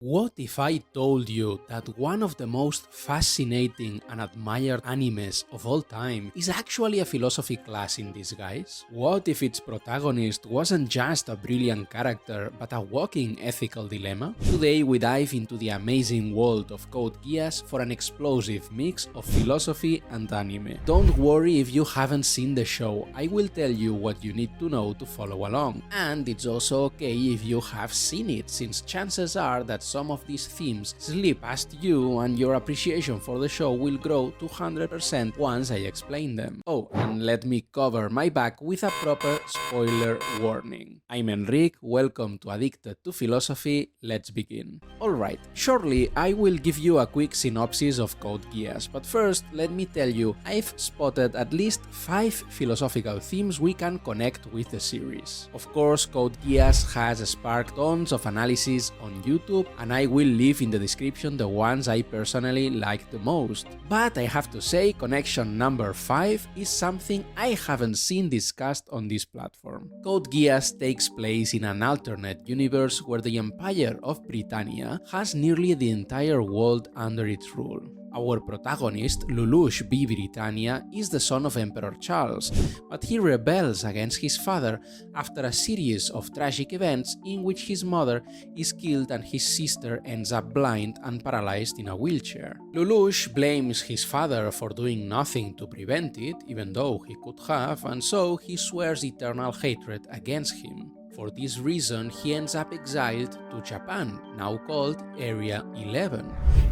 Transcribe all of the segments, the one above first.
What if I told you that one of the most fascinating and admired animes of all time is actually a philosophy class in disguise? What if its protagonist wasn't just a brilliant character but a walking ethical dilemma? Today we dive into the amazing world of Code Geass for an explosive mix of philosophy and anime. Don't worry if you haven't seen the show, I will tell you what you need to know to follow along. And it's also okay if you have seen it, since chances are that some of these themes slip past you and your appreciation for the show will grow 200% once I explain them. Oh, and let me cover my back with a proper spoiler warning. I'm Enric, welcome to Addicted to Philosophy, let's begin. Alright, shortly I will give you a quick synopsis of Code Geass, but first let me tell you I've spotted at least 5 philosophical themes we can connect with the series. Of course, Code Geass has sparked tons of analysis on YouTube, and I will leave in the description the ones I personally like the most. But I have to say, connection number 5 is something I haven't seen discussed on this platform. Code Geass takes place in an alternate universe where the Empire of Britannia has nearly the entire world under its rule. Our protagonist, Lelouch B. Britannia, is the son of Emperor Charles, but he rebels against his father after a series of tragic events in which his mother is killed and his sister ends up blind and paralyzed in a wheelchair. Lelouch blames his father for doing nothing to prevent it, even though he could have, and so he swears eternal hatred against him. For this reason, he ends up exiled to Japan, now called Area 11,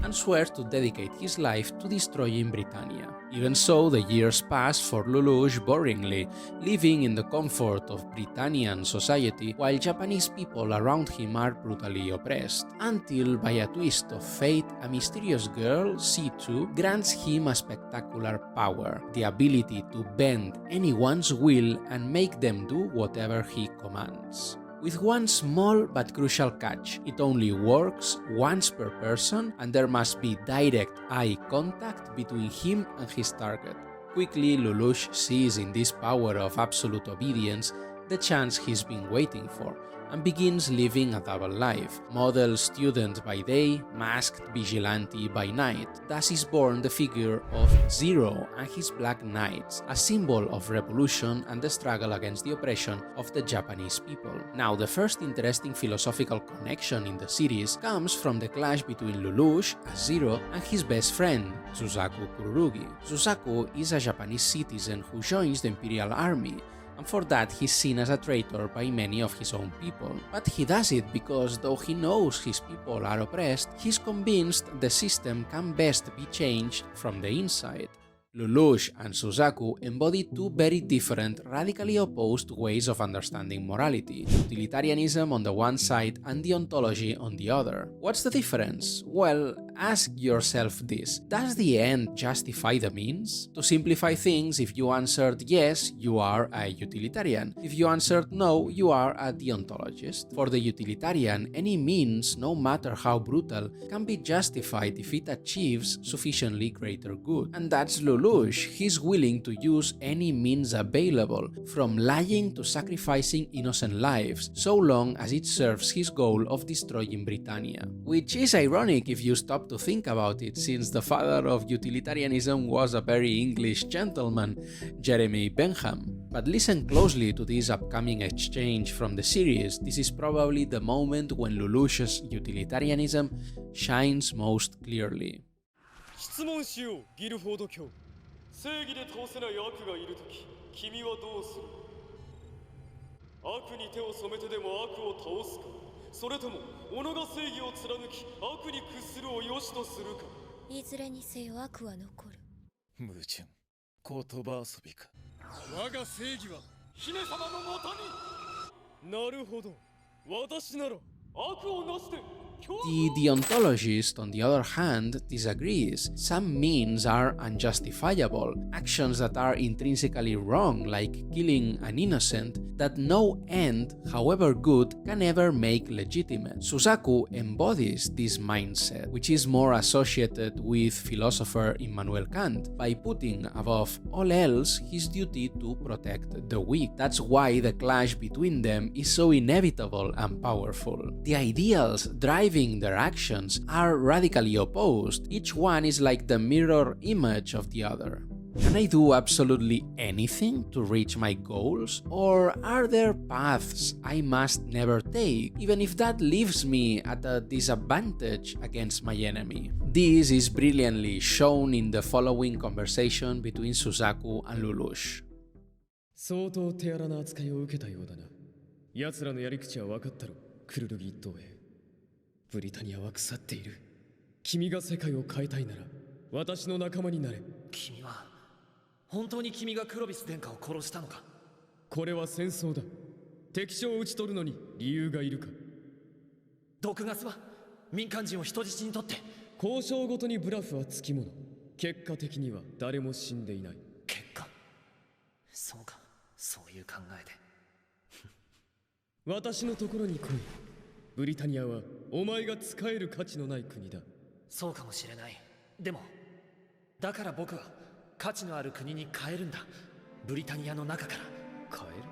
and swears to dedicate his life to destroying Britannia. Even so, the years pass for Lelouch boringly, living in the comfort of Britannian society while Japanese people around him are brutally oppressed, until by a twist of fate, a mysterious girl, C2, grants him a spectacular power, the ability to bend anyone's will and make them do whatever he commands. With one small but crucial catch: it only works once per person and there must be direct eye contact between him and his target. Quickly, Lelouch sees in this power of absolute obedience the chance he's been waiting for, and begins living a double life. Model student by day, masked vigilante by night. Thus is born the figure of Zero and his Black Knights, a symbol of revolution and the struggle against the oppression of the Japanese people. Now, the first interesting philosophical connection in the series comes from the clash between Lelouch as Zero and his best friend, Suzaku Kururugi. Suzaku is a Japanese citizen who joins the Imperial Army, and for that he's seen as a traitor by many of his own people. But he does it because, though he knows his people are oppressed, he's convinced the system can best be changed from the inside. Lelouch and Suzaku embody two very different, radically opposed ways of understanding morality: utilitarianism on the one side and deontology on the other. What's the difference? Well, ask yourself this: does the end justify the means? To simplify things, if you answered yes, you are a utilitarian. If you answered no, you are a deontologist. For the utilitarian, any means, no matter how brutal, can be justified if it achieves sufficiently greater good. And that's Lelouch. He's willing to use any means available, from lying to sacrificing innocent lives, so long as it serves his goal of destroying Britannia. Which is ironic if you stop to think about it, since the father of utilitarianism was a very English gentleman, Jeremy Bentham. But listen closely to this upcoming exchange from the series. This is probably the moment when Lelouch's utilitarianism shines most clearly. 質問しよう、ギルフォード卿。正義で倒せない悪がいるとき、君はどうする？悪に手を染めてでも悪を倒すか、それとも己が正義を貫き悪に屈するを良しとするか。いずれにせよ悪は残る。矛盾、言葉遊びか。我が正義は姫様のもとに。なるほど、私なら悪をなして。The deontologist, on the other hand, disagrees. Some means are unjustifiable, actions that are intrinsically wrong, like killing an innocent, that no end, however good, can ever make legitimate. Suzaku embodies this mindset, which is more associated with philosopher Immanuel Kant, by putting above all else his duty to protect the weak. That's why the clash between them is so inevitable and powerful. The ideals drive driving their actions are radically opposed. Each one is like the mirror image of the other. Can I do absolutely anything to reach my goals? Or are there paths I must never take, even if that leaves me at a disadvantage against my enemy? This is brilliantly shown in the following conversation between Suzaku and Lelouch. 相当手荒な扱いを受けたようだな。奴らのやり口は分かったろ、クルルギ一党へ。ブリタニアは腐っている。君が世界を変えたいなら、私の仲間になれ。君は本当に君がクロビス殿下を殺したのか？これは戦争だ。敵将を討ち取るのに理由がいるか？毒ガスは民間人を人質にとって。交渉ごとにブラフはつきもの。結果的には誰も死んでいない。結果？そうか、そういう考えで。私のところに来い。ブリタニアはお前が使える価値のない国だ。そうかもしれない。でもだから僕は価値のある国に変えるんだ。ブリタニアの中から。変える？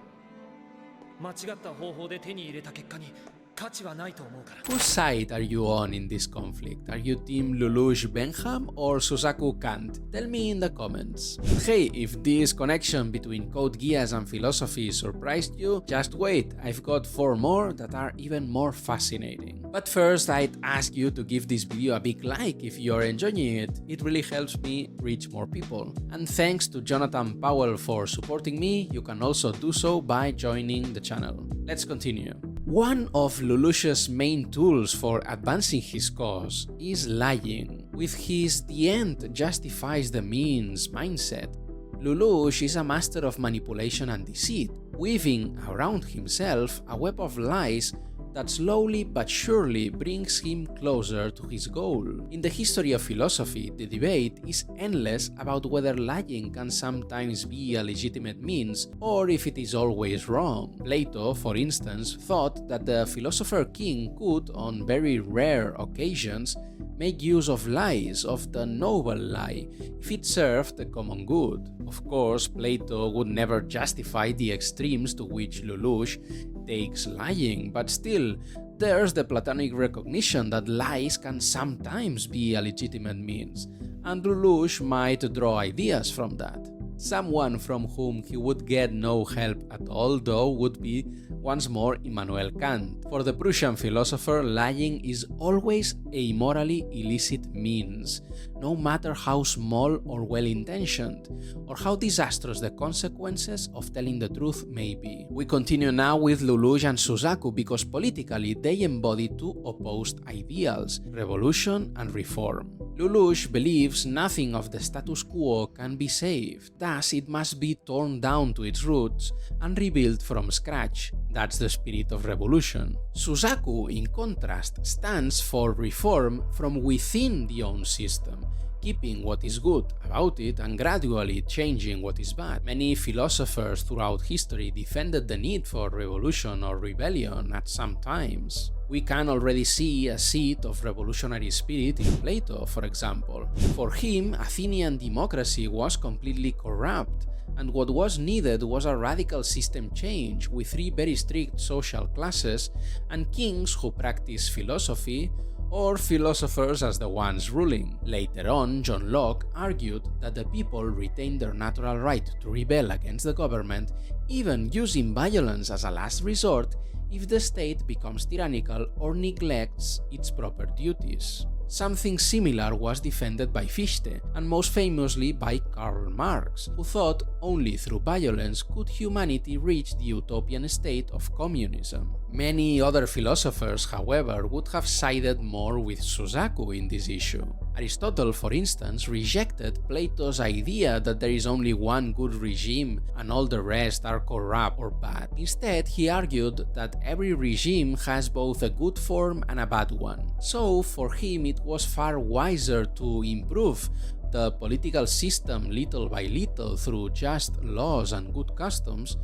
間違った方法で手に入れた結果に価値はないと思うから。 Whose side are you on in this conflict? Are you team Lelouch Benham or Suzaku Kant? Tell me in the comments. Hey, if this connection between Code Geass and philosophy surprised you, just wait, I've got 4 more that are even more fascinating. But first, I'd ask you to give this video a big like if you're enjoying it. It really helps me reach more people. And thanks to Jonathan Powell for supporting me. You can also do so by joining the channel. Let's continue. One of Lelouch's main tools for advancing his cause is lying. With his "the end justifies the means" mindset, Lelouch is a master of manipulation and deceit, weaving around himself a web of lies that slowly but surely brings him closer to his goal. In the history of philosophy, the debate is endless about whether lying can sometimes be a legitimate means or if it is always wrong. Plato, for instance, thought that the philosopher king could, on very rare occasions, make use of lies, of the noble lie, if it served the common good. Of course, Plato would never justify the extremes to which Lelouch takes lying, but still, there's the Platonic recognition that lies can sometimes be a legitimate means, and Lelouch might draw ideas from that. Someone from whom he would get no help at all, though, would be once more Immanuel Kant. For the Prussian philosopher, lying is always a morally illicit means, no matter how small or well-intentioned, or how disastrous the consequences of telling the truth may be. We continue now with Lelouch and Suzaku because politically they embody 2 opposed ideals, revolution and reform. Lelouch believes nothing of the status quo can be saved, thus it must be torn down to its roots and rebuilt from scratch. That's the spirit of revolution. Suzaku, in contrast, stands for reform from within the own system, keeping what is good about it and gradually changing what is bad. Many philosophers throughout history defended the need for revolution or rebellion at some times. We can already see a seed of revolutionary spirit in Plato, for example. For him, Athenian democracy was completely corrupt, and what was needed was a radical system change with 3 very strict social classes and kings who practiced philosophy, or philosophers as the ones ruling. Later on, John Locke argued that the people retain their natural right to rebel against the government, even using violence as a last resort if the state becomes tyrannical or neglects its proper duties. Something similar was defended by Fichte, and most famously by Karl Marx, who thought only through violence could humanity reach the utopian state of communism. Many other philosophers, however, would have sided more with Suzaku in this issue. Aristotle, for instance, rejected Plato's idea that there is only one good regime and all the rest are corrupt or bad. Instead, he argued that every regime has both a good form and a bad one. So, for him, it was far wiser to improve the political system little by little through just laws and good customs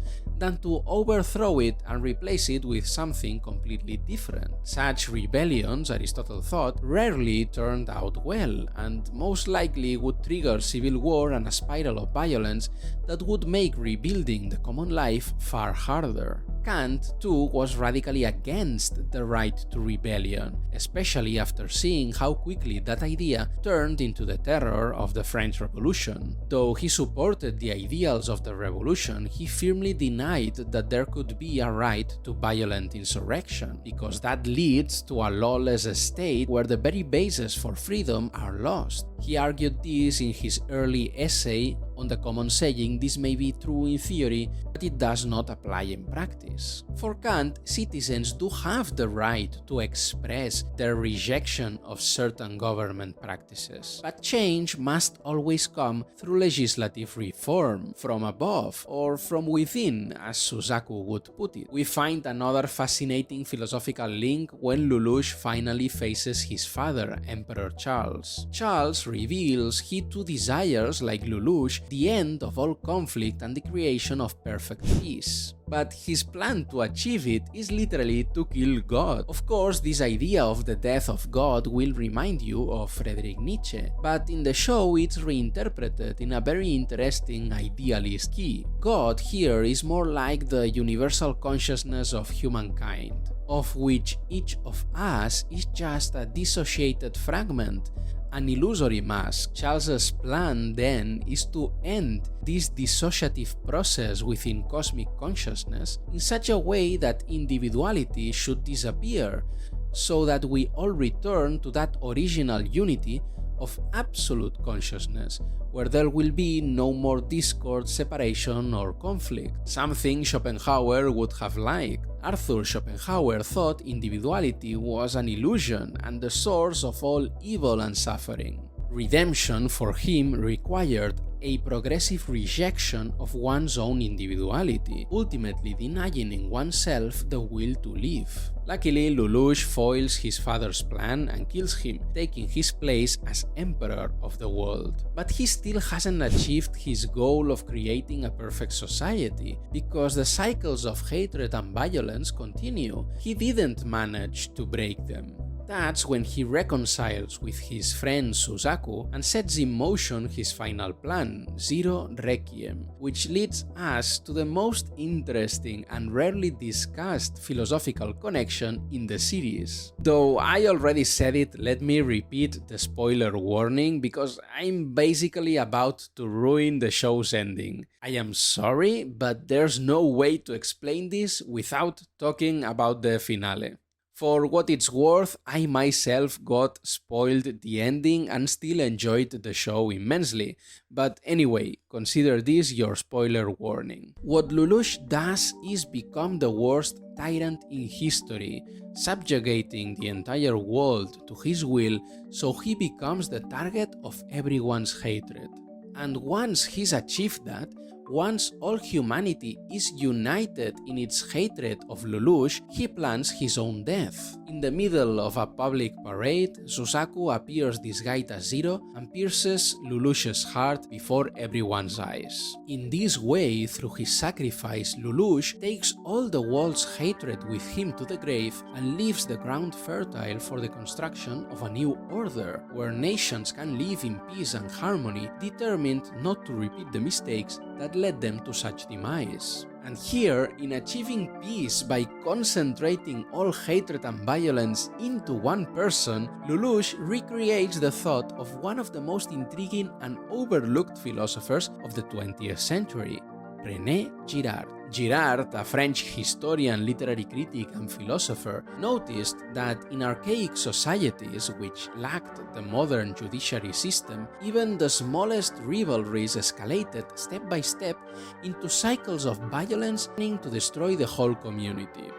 than to overthrow it and replace it with something completely different. Such rebellions, Aristotle thought, rarely turned out well, and most likely would trigger civil war and a spiral of violence that would make rebuilding the common life far harder. Kant, too, was radically against the right to rebellion, especially after seeing how quickly that idea turned into the terror of the French Revolution. Though he supported the ideals of the revolution, he firmly denied that there could be a right to violent insurrection, because that leads to a lawless state where the very bases for freedom are lost. He argued this in his early essay on the common saying, "This may be true in theory, but it does not apply in practice." For Kant, citizens do have the right to express their rejection of certain government practices, but change must always come through legislative reform, from above or from within, as Suzaku would put it. We find another fascinating philosophical link when Lelouch finally faces his father, Emperor Charles. Charles reveals he too desires, like Lelouch, the end of all conflict and the creation of perfect peace. But his plan to achieve it is literally to kill God. Of course, this idea of the death of God will remind you of Friedrich Nietzsche, but in the show it's reinterpreted in a very interesting idealist key. God here is more like the universal consciousness of humankind, of which each of us is just a dissociated fragment, an illusory mask. Charles's plan then is to end this dissociative process within cosmic consciousness in such a way that individuality should disappear, so that we all return to that original unity of absolute consciousness, where there will be no more discord, separation, or conflict, something Schopenhauer would have liked. Arthur Schopenhauer thought individuality was an illusion and the source of all evil and suffering. Redemption for him required a progressive rejection of one's own individuality, ultimately denying in oneself the will to live. Luckily, Lelouch foils his father's plan and kills him, taking his place as emperor of the world. But he still hasn't achieved his goal of creating a perfect society, because the cycles of hatred and violence continue. He didn't manage to break them. That's when he reconciles with his friend Suzaku and sets in motion his final plan, Zero Requiem, which leads us to the most interesting and rarely discussed philosophical connection in the series. Though I already said it, let me repeat the spoiler warning, because I'm basically about to ruin the show's ending. I am sorry, but there's no way to explain this without talking about the finale. For what it's worth, I myself got spoiled the ending and still enjoyed the show immensely. But anyway, consider this your spoiler warning. What Lelouch does is become the worst tyrant in history, subjugating the entire world to his will, so he becomes the target of everyone's hatred. And once he's achieved that, once all humanity is united in its hatred of Lelouch, he plans his own death. In the middle of a public parade, Suzaku appears disguised as Zero and pierces Lelouch's heart before everyone's eyes. In this way, through his sacrifice, Lelouch takes all the world's hatred with him to the grave and leaves the ground fertile for the construction of a new order, where nations can live in peace and harmony, determined not to repeat the mistakes that led them to such demise. And here, in achieving peace by concentrating all hatred and violence into one person, Lelouch recreates the thought of one of the most intriguing and overlooked philosophers of the 20th century, René Girard. Girard, a French historian, literary critic, and philosopher, noticed that in archaic societies which lacked the modern judiciary system, even the smallest rivalries escalated step by step into cycles of violence to destroy the whole community.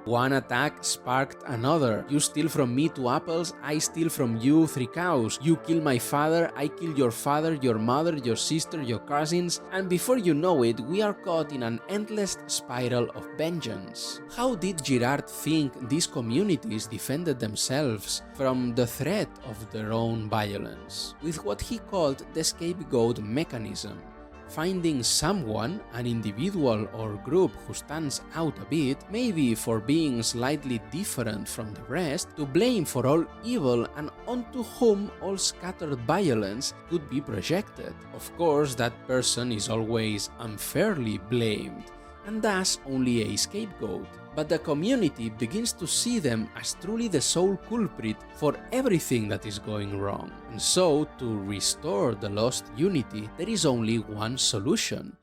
One attack sparked another. You steal from me 2 apples, I steal from you 3 cows. You kill my father, I kill your father, your mother, your sister, your cousins, and before you know it, we are caught in an endless spiral of vengeance. How did Girard think these communities defended themselves from the threat of their own violence? With what he called the scapegoat mechanism. finding someone, an individual or group who stands out a bit, maybe for being slightly different from the rest, to blame for all evil and onto whom all scattered violence could be projected. Of course, that person is always unfairly blamed, and thus only a scapegoat. But the community begins to see them as truly the sole culprit for everything that is going wrong. And so, to restore the lost unity, there is only one solution: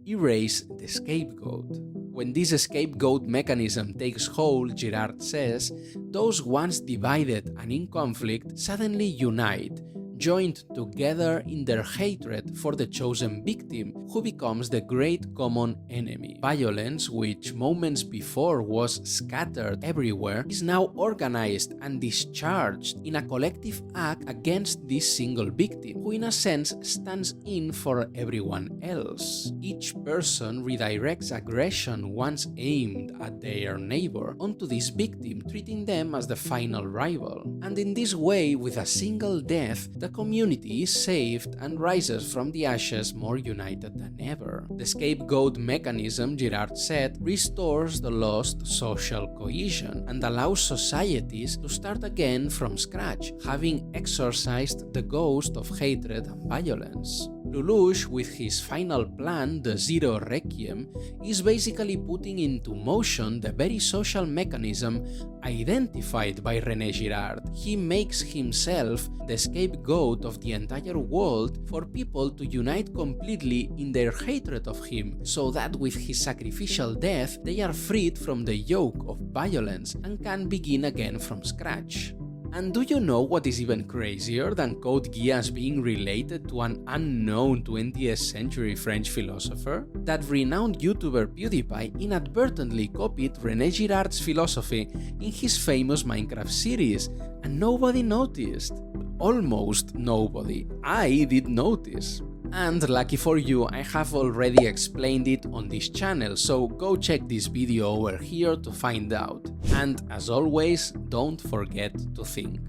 erase the scapegoat. When this scapegoat mechanism takes hold, Girard says, those once divided and in conflict suddenly unite, joined together in their hatred for the chosen victim, who becomes the great common enemy. Violence, which moments before was scattered everywhere, is now organized and discharged in a collective act against this single victim, who in a sense stands in for everyone else. Each person redirects aggression once aimed at their neighbor onto this victim, treating them as the final rival. And in this way, with a single death, the community is saved and rises from the ashes more united than ever. The scapegoat mechanism, Girard said, restores the lost social cohesion and allows societies to start again from scratch, having exorcised the ghost of hatred and violence. Lelouch, with his final plan, the Zero Requiem, is basically putting into motion the very social mechanism identified by René Girard. He makes himself the scapegoat of the entire world for people to unite completely in their hatred of him, so that with his sacrificial death they are freed from the yoke of violence and can begin again from scratch. And do you know what is even crazier than Code Geass being related to an unknown 20th century French philosopher? That renowned YouTuber PewDiePie inadvertently copied René Girard's philosophy in his famous Minecraft series, and nobody noticed. Almost nobody. I did notice. And lucky for you, I have already explained it on this channel, so go check this video over here to find out. And as always, don't forget to think.